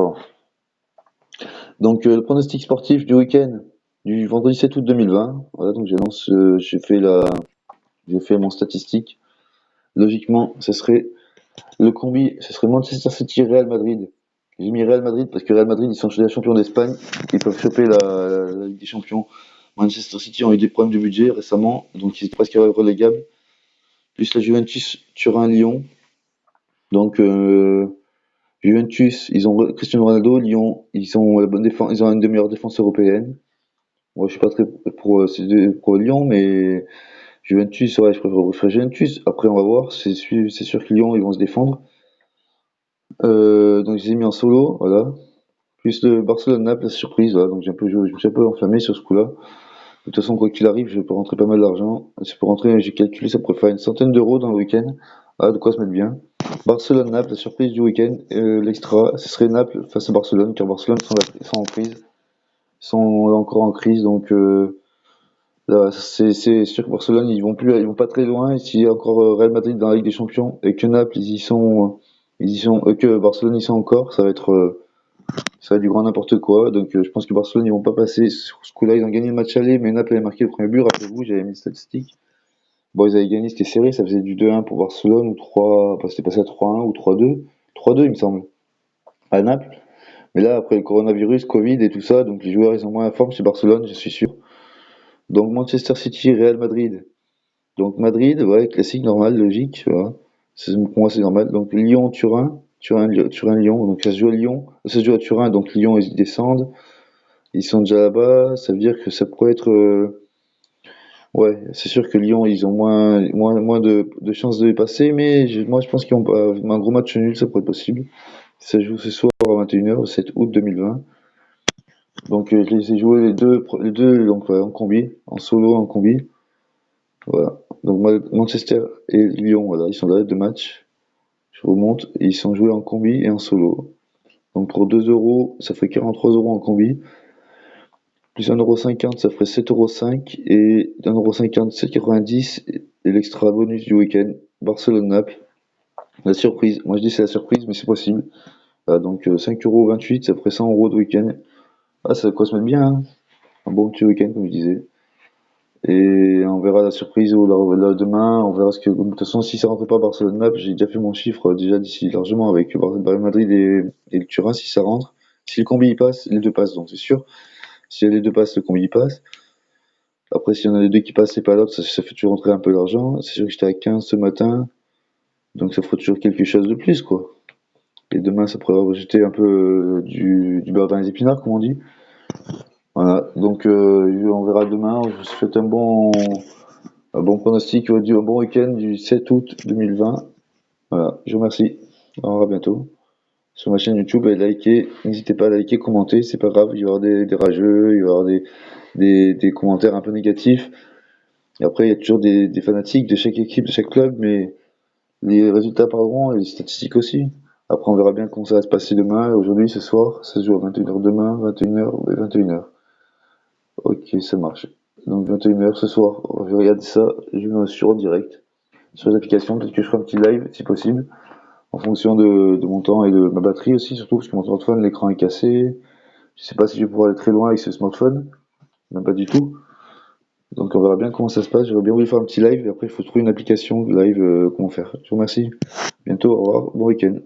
D'accord. Donc, le pronostic sportif du week-end du vendredi 7 août 2020. Voilà, donc j'annonce, j'ai fait mon statistique. Logiquement, ce serait Manchester City Real Madrid. J'ai mis Real Madrid parce que Real Madrid, ils sont déjà champions d'Espagne. Ils peuvent choper la Ligue des Champions. Manchester City ont eu des problèmes de budget récemment, donc ils étaient presque relégables. Plus la Juventus Turin-Lyon. Donc, Juventus, ils ont Cristiano Ronaldo. Lyon, ils ont la bonne défense, ils ont une des meilleures défenses européennes. Moi, je suis pas très pour Lyon, mais Juventus, ouais, je préfère Juventus. Après, on va voir. C'est sûr que Lyon, ils vont se défendre. Donc, je les ai mis en solo, voilà. Plus le Barcelone-Naples, la surprise, voilà. Donc, je me suis un peu enflammé sur ce coup-là. De toute façon, quoi qu'il arrive, je peux rentrer pas mal d'argent. C'est pour rentrer, j'ai calculé, ça pourrait faire une centaine d'euros dans le week-end. Ah, de quoi se mettre bien. Barcelone-Naples, la surprise du week-end. L'extra, ce serait Naples face à Barcelone, car Barcelone sont en crise. Ils sont encore en crise, donc là, c'est sûr que Barcelone, ils vont pas très loin. Et s'il y a encore Real Madrid dans la Ligue des Champions et que Naples, que Barcelone, ils sont encore, ça va être du grand n'importe quoi. Donc, je pense que Barcelone, ils vont pas passer sur ce coup-là. Ils ont gagné le match aller, mais Naples avait marqué le premier but. Rappelez-vous, j'avais mis les statistiques. Bon, ils avaient gagné, c'était serré, ça faisait du 2-1 pour Barcelone ou 3, c'était passé à 3-1 ou 3-2. 3-2, il me semble, à Naples. Mais là, après le coronavirus, Covid et tout ça, donc les joueurs, ils ont moins la forme chez Barcelone, je suis sûr. Donc, Manchester City, Real Madrid. Donc, Madrid, ouais, classique, normal, logique, voilà. Pour moi, c'est normal. Donc, Lyon, Turin. Turin, Lyon. Donc, ça se joue à Lyon. Ça se joue à Turin, donc Lyon, ils descendent. Ils sont déjà là-bas. Ça veut dire que ça pourrait être. Ouais, c'est sûr que Lyon, ils ont moins de chances de les passer, mais moi, je pense qu'ils ont pas. Un gros match nul, ça pourrait être possible. Ça joue ce soir à 21h, le 7 août 2020. Donc, je les ai joués les deux donc, en combi, en solo, en combi. Voilà. Donc, Manchester et Lyon, voilà, ils sont dans les deux matchs. Je remonte, et ils sont joués en combi et en solo. Donc, pour 2 euros, ça fait 43 euros en combi. Plus 1,50 €, ça ferait 7,5 €. Et 1,50 €, 7,90 €. Et l'extra bonus du week-end, Barcelone-Naples. La surprise. Moi, je dis c'est la surprise, mais c'est possible. Voilà, donc, 5,28 €, ça ferait 100 € de week-end. Ah, ça va se mettre bien, hein. Un bon petit week-end, comme je disais. Et on verra la surprise demain. On verra de toute façon, si ça rentre pas Barcelone-Naples, j'ai déjà fait mon chiffre déjà d'ici largement avec Madrid et le Turin si ça rentre. Si le combi y passe, les deux passent, donc c'est sûr. Si les deux passent, le combi y passe. Après, s'il y en a les deux qui passent et pas l'autre, ça fait toujours rentrer un peu d'argent. C'est sûr que j'étais à 15 ce matin, donc ça fera toujours quelque chose de plus, quoi. Et demain, ça pourrait rejeter un peu du beurre dans les épinards, comme on dit. Voilà, donc on verra demain. Je vous souhaite un bon pronostic, un bon week-end du 7 août 2020. Voilà, je vous remercie. On revoit bientôt sur ma chaîne YouTube et likez. N'hésitez pas à liker, commenter, c'est pas grave. Il va y avoir des rageux, il va y avoir des commentaires un peu négatifs. Et après, il y a toujours des fanatiques de chaque équipe, de chaque club, mais les résultats parleront et les statistiques aussi. Après, on verra bien comment ça va se passer demain. Aujourd'hui, ce soir, ça se joue à 21h demain, 21h et 21h. Ok, ça marche. Donc 21h ce soir, je vais regarder ça, je me sur en direct sur les applications, peut-être que je ferai un petit live si possible, en fonction de mon temps et de ma batterie aussi, surtout parce que mon smartphone, l'écran est cassé. Je sais pas si je vais pouvoir aller très loin avec ce smartphone, même pas du tout. Donc on verra bien comment ça se passe. J'aurais bien voulu faire un petit live, et après il faut trouver une application de live, comment faire. Je vous remercie. Bientôt, au revoir, bon week-end.